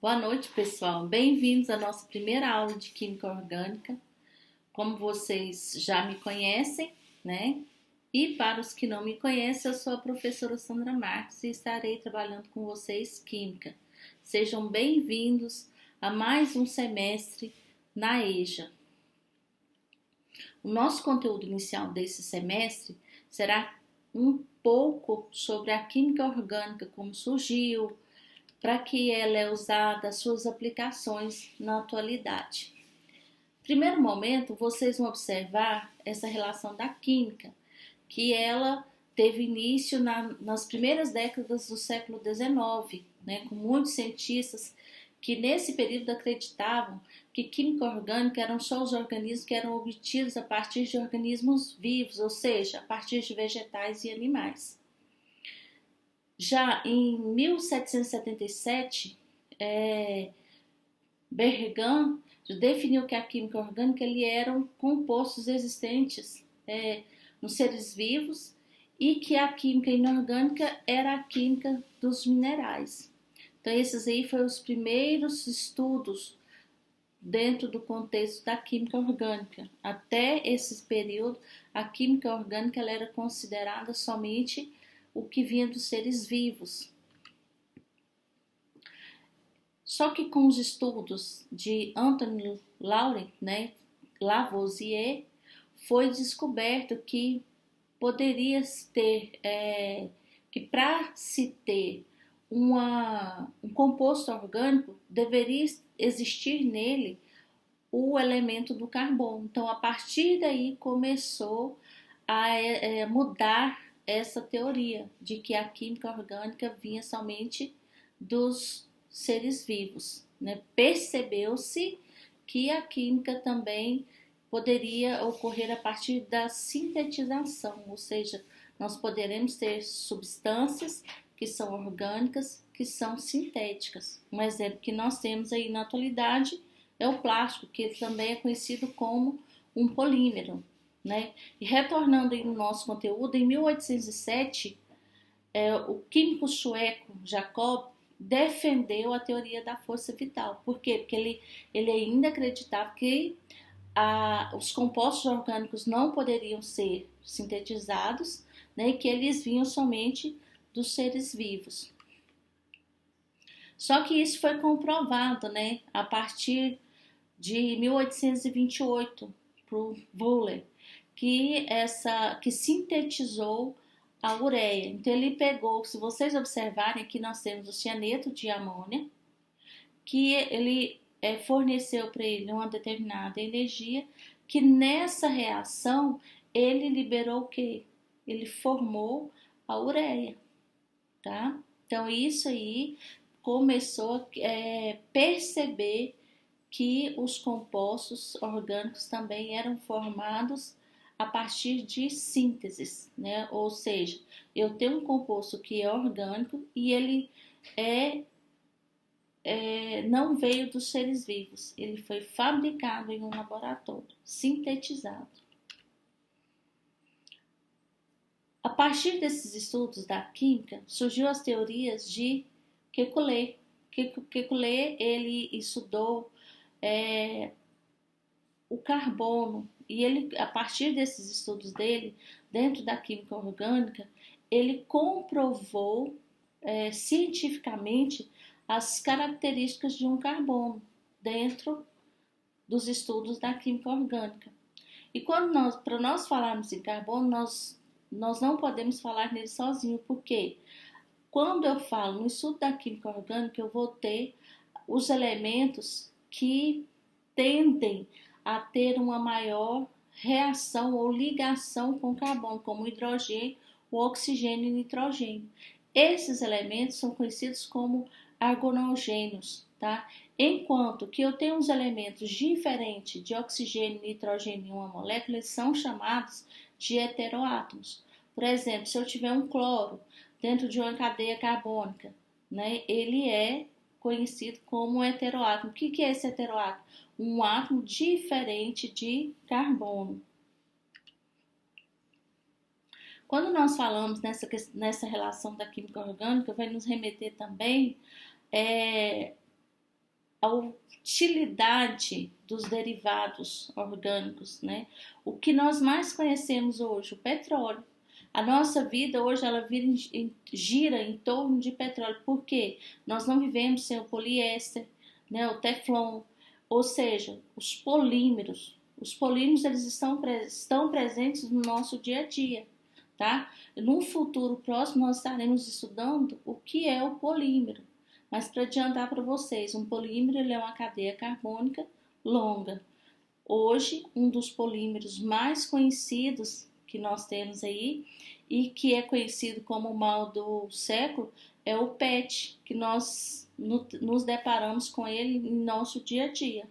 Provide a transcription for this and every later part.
Boa noite, pessoal. Bem-vindos à nossa primeira aula de Química Orgânica. Como vocês já me conhecem, né? E para os que não me conhecem, eu sou a professora Sandra Marques e estarei trabalhando com vocês Química. Sejam bem-vindos a mais um semestre na EJA. O nosso conteúdo inicial desse semestre será um pouco sobre a química orgânica, como surgiu, para que ela é usada, as suas aplicações na atualidade. Primeiro momento, vocês vão observar essa relação da química, que ela teve início nas primeiras décadas do século XIX, né, com muitos cientistas que nesse período acreditavam que química orgânica eram só os organismos que eram obtidos a partir de organismos vivos, ou seja, a partir de vegetais e animais. Já em 1777, Bergam definiu que a química orgânica eram compostos existentes nos seres vivos e que a química inorgânica era a química dos minerais. Então, esses aí foram os primeiros estudos dentro do contexto da química orgânica. Até esse período, a química orgânica ela era considerada somente o que vinha dos seres vivos. Só que com os estudos de Anthony Laurent, né, Lavoisier, foi descoberto que poderia ter, que para se ter um composto orgânico, deveria existir nele o elemento do carbono. Então, a partir daí começou a mudar essa teoria de que a química orgânica vinha somente dos seres vivos, né? Percebeu-se que a química também poderia ocorrer a partir da sintetização, ou seja, nós poderemos ter substâncias que são orgânicas, que são sintéticas. Um exemplo que nós temos aí na atualidade é o plástico, que também é conhecido como um polímero, né? E retornando aí no nosso conteúdo, em 1807, o químico sueco Jacob defendeu a teoria da força vital. Por quê? Porque ele ainda acreditava que os compostos orgânicos não poderiam ser sintetizados, né, e que eles vinham somente dos seres vivos. Só que isso foi comprovado, né, a partir de 1828 por Wöhler, que sintetizou a ureia. Então ele pegou, se vocês observarem, aqui nós temos o cianeto de amônia, que ele forneceu para ele uma determinada energia, que nessa reação ele liberou o quê? Ele formou a ureia, tá? Então isso aí começou a perceber que os compostos orgânicos também eram formados a partir de sínteses, né? Ou seja, eu tenho um composto que é orgânico e ele não veio dos seres vivos, ele foi fabricado em um laboratório, sintetizado. A partir desses estudos da química, surgiu as teorias de Kekulé. Kekulé, ele estudou o carbono e ele, a partir desses estudos dele, dentro da química orgânica, ele comprovou cientificamente as características de um carbono dentro dos estudos da química orgânica. E para nós falarmos em carbono, nós não podemos falar nele sozinho, porque quando eu falo no estudo da química orgânica, eu vou ter os elementos que tendem a ter uma maior reação ou ligação com o carbono, como o hidrogênio, o oxigênio e o nitrogênio. Esses elementos são conhecidos como argonogênios, tá? Enquanto que eu tenho uns elementos diferentes de oxigênio e nitrogênio em uma molécula, eles são chamados de heteroátomos. Por exemplo, se eu tiver um cloro dentro de uma cadeia carbônica, né, ele é conhecido como heteroátomo. O que é esse heteroátomo? Um átomo diferente de carbono. Quando nós falamos nessa relação da química orgânica, vai nos remeter também a utilidade dos derivados orgânicos, né? O que nós mais conhecemos hoje, o petróleo. A nossa vida hoje ela gira em torno de petróleo, porque nós não vivemos sem o poliéster, né, o teflon, ou seja, os polímeros. Os polímeros eles estão presentes no nosso dia a dia, tá? No futuro próximo nós estaremos estudando o que é o polímero. Mas para adiantar para vocês, um polímero ele é uma cadeia carbônica longa. Hoje, um dos polímeros mais conhecidos que nós temos aí e que é conhecido como o mal do século é o PET, que nós nos deparamos com ele em nosso dia a dia.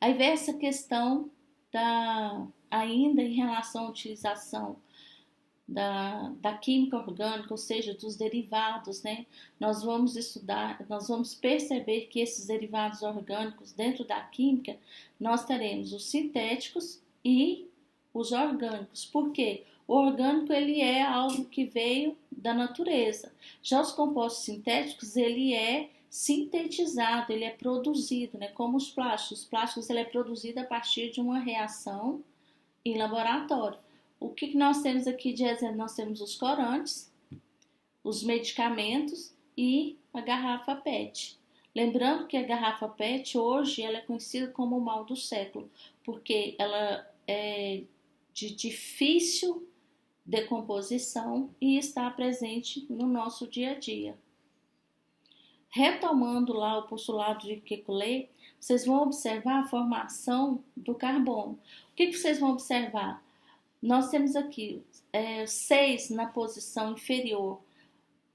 Aí vem essa questão ainda em relação à utilização da química orgânica, ou seja, dos derivados, né? Nós vamos estudar, nós vamos perceber que esses derivados orgânicos dentro da química, nós teremos os sintéticos e os orgânicos. Por quê? O orgânico ele é algo que veio da natureza. Já os compostos sintéticos, ele é sintetizado, ele é produzido, né? Como os plásticos. Os plásticos ele é produzido a partir de uma reação em laboratório. O que nós temos aqui de exemplo? Nós temos os corantes, os medicamentos e a garrafa PET. Lembrando que a garrafa PET hoje ela é conhecida como o mal do século, porque ela é de difícil decomposição e está presente no nosso dia a dia. Retomando lá o postulado de Kekulé, vocês vão observar a formação do carbono. O que vocês vão observar? Nós temos aqui 6 na posição inferior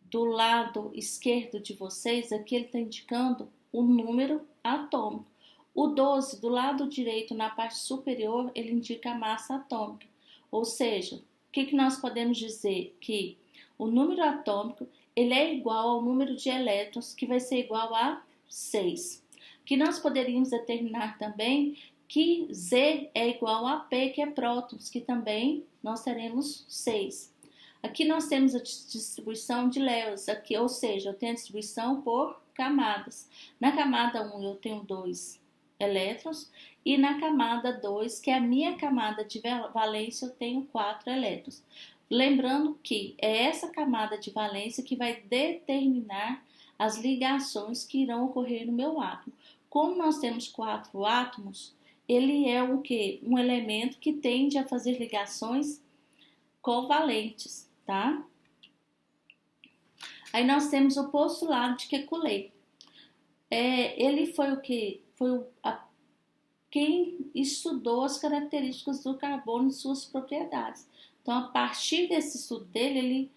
do lado esquerdo de vocês. Aqui ele está indicando o número atômico. O 12 do lado direito na parte superior ele indica a massa atômica. Ou seja, o que nós podemos dizer? Que o número atômico ele é igual ao número de elétrons, que vai ser igual a 6. Que nós poderíamos determinar também que Z é igual a P, que é prótons, que também nós teremos 6. Aqui nós temos a distribuição de Lewis, aqui, ou seja, eu tenho a distribuição por camadas. Na camada 1 eu tenho 2 elétrons e na camada 2, que é a minha camada de valência, eu tenho 4 elétrons. Lembrando que é essa camada de valência que vai determinar as ligações que irão ocorrer no meu átomo. Como nós temos 4 átomos, ele é o quê? Um elemento que tende a fazer ligações covalentes, tá? Aí nós temos o postulado de Kekulé. Ele foi o quê? Quem estudou as características do carbono e suas propriedades. Então, a partir desse estudo dele, ele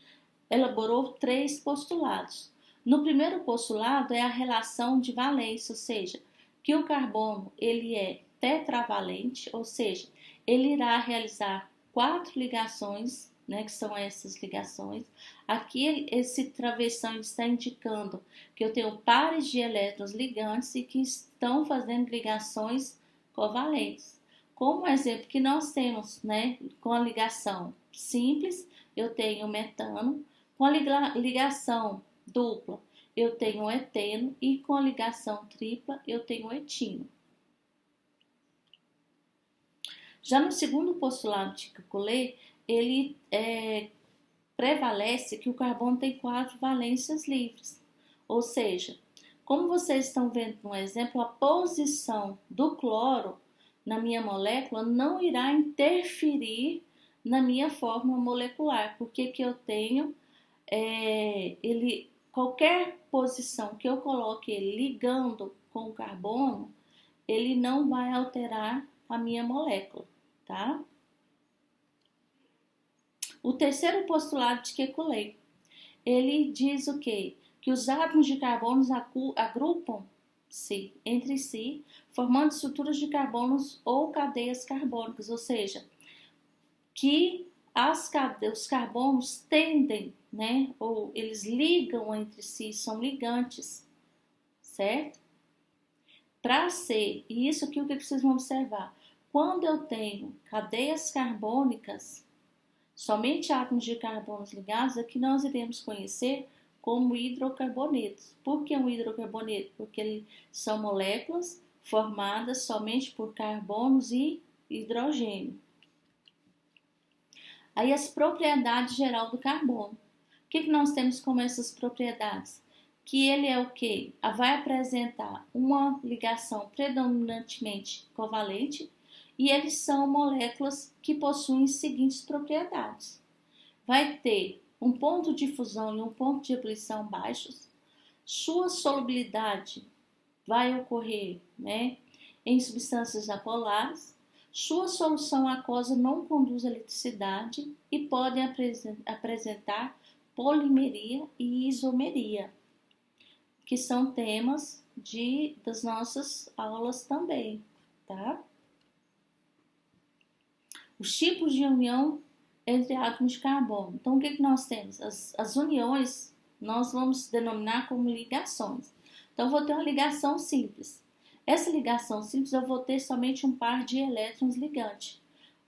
elaborou 3 postulados. No primeiro postulado é a relação de valência, ou seja, que o carbono ele é tetravalente, ou seja, ele irá realizar 4 ligações, né, que são essas ligações. Aqui esse travessão está indicando que eu tenho pares de elétrons ligantes e que estão fazendo ligações covalentes. Como exemplo que nós temos, né, com a ligação simples, eu tenho metano, com a ligação dupla, eu tenho eteno e com a ligação tripla, eu tenho etino. Já no segundo postulado de Kekulé, ele prevalece que o carbono tem 4 valências livres. Ou seja, como vocês estão vendo no exemplo, a posição do cloro na minha molécula não irá interferir na minha fórmula molecular, porque que eu tenho qualquer posição que eu coloque ele ligando com o carbono, ele não vai alterar a minha molécula, tá? O terceiro postulado de Kekulé, ele diz o quê? Que os átomos de carbono agrupam-se entre si, formando estruturas de carbonos ou cadeias carbônicas, ou seja, que os carbonos tendem, né, ou eles ligam entre si, são ligantes, certo? Para ser, e isso aqui o que vocês vão observar, quando eu tenho cadeias carbônicas, somente átomos de carbono ligados, aqui nós iremos conhecer como hidrocarbonetos. Por que um hidrocarboneto? Porque eles são moléculas formadas somente por carbonos e hidrogênio. Aí as propriedades geral do carbono. O que nós temos como essas propriedades? Que ele é o quê? Vai apresentar uma ligação predominantemente covalente e eles são moléculas que possuem as seguintes propriedades. Vai ter um ponto de fusão e um ponto de ebulição baixos. Sua solubilidade vai ocorrer, em substâncias apolares. Sua solução aquosa não conduz eletricidade e podem apresentar polimeria e isomeria, que são temas das nossas aulas também, tá? Os tipos de união entre átomos de carbono. Então, o que nós temos? As uniões nós vamos denominar como ligações. Então, eu vou ter uma ligação simples. Essa ligação simples eu vou ter somente um par de elétrons ligantes.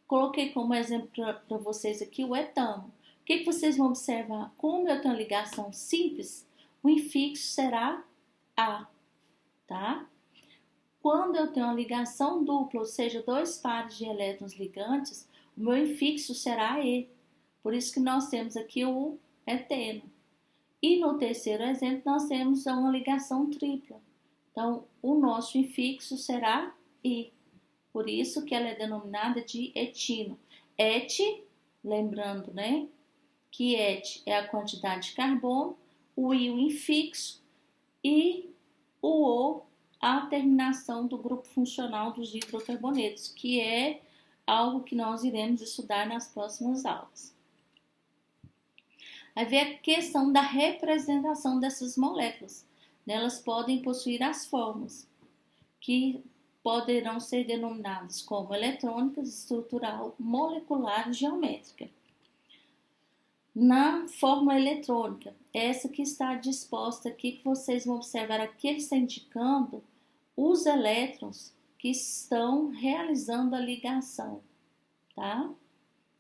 Coloquei como exemplo para vocês aqui o etano. O que vocês vão observar? Como eu tenho uma ligação simples, o infixo será A, tá? Quando eu tenho uma ligação dupla, ou seja, dois pares de elétrons ligantes, o meu infixo será E. Por isso que nós temos aqui o eteno. E no terceiro exemplo, nós temos uma ligação tripla. Então, o nosso infixo será I. Por isso que ela é denominada de etino. Et, lembrando, que et é a quantidade de carbono, o I o infixo e o a terminação do grupo funcional dos hidrocarbonetos, que é algo que nós iremos estudar nas próximas aulas. Aí vem a questão da representação dessas moléculas. Elas podem possuir as formas, que poderão ser denominadas como eletrônicas, estrutural, molecular e geométrica. Na fórmula eletrônica, essa que está disposta aqui, que vocês vão observar aqui, ele está indicando os elétrons que estão realizando a ligação, tá?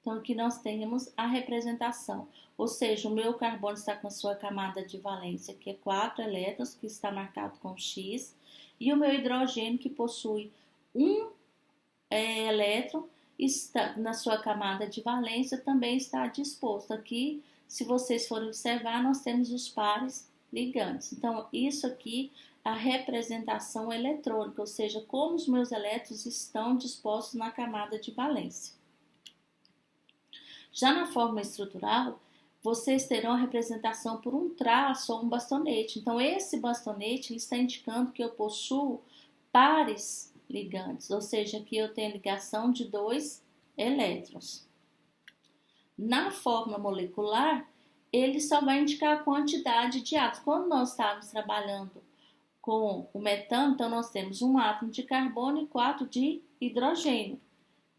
Então, aqui nós temos a representação, ou seja, o meu carbono está com a sua camada de valência, que é 4 elétrons, que está marcado com X, e o meu hidrogênio, que possui um elétron, está na sua camada de valência, também está disposto. Aqui, se vocês forem observar, nós temos os pares ligantes. Então, isso aqui é a representação eletrônica, ou seja, como os meus elétrons estão dispostos na camada de valência. Já na fórmula estrutural, vocês terão a representação por um traço ou um bastonete. Então, esse bastonete está indicando que eu possuo pares ligantes, ou seja, aqui eu tenho a ligação de 2 elétrons. Na fórmula molecular, ele só vai indicar a quantidade de átomos. Quando nós estávamos trabalhando com o metano, então nós temos um átomo de carbono e 4 de hidrogênio,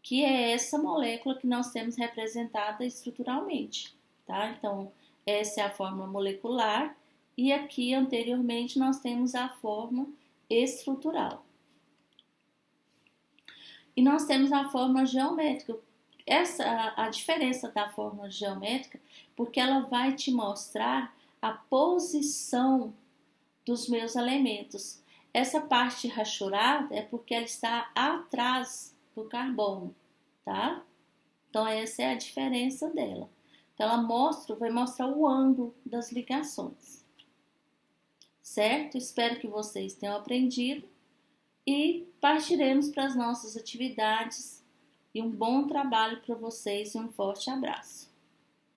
que é essa molécula que nós temos representada estruturalmente, tá? Então, essa é a fórmula molecular e aqui anteriormente nós temos a fórmula estrutural. E nós temos a fórmula geométrica. A diferença da fórmula geométrica, porque ela vai te mostrar a posição dos meus elementos. Essa parte rachurada é porque ela está atrás do carbono, tá? Então, essa é a diferença dela. Então, ela vai mostrar o ângulo das ligações. Certo? Espero que vocês tenham aprendido e partiremos para as nossas atividades. E um bom trabalho para vocês e um forte abraço.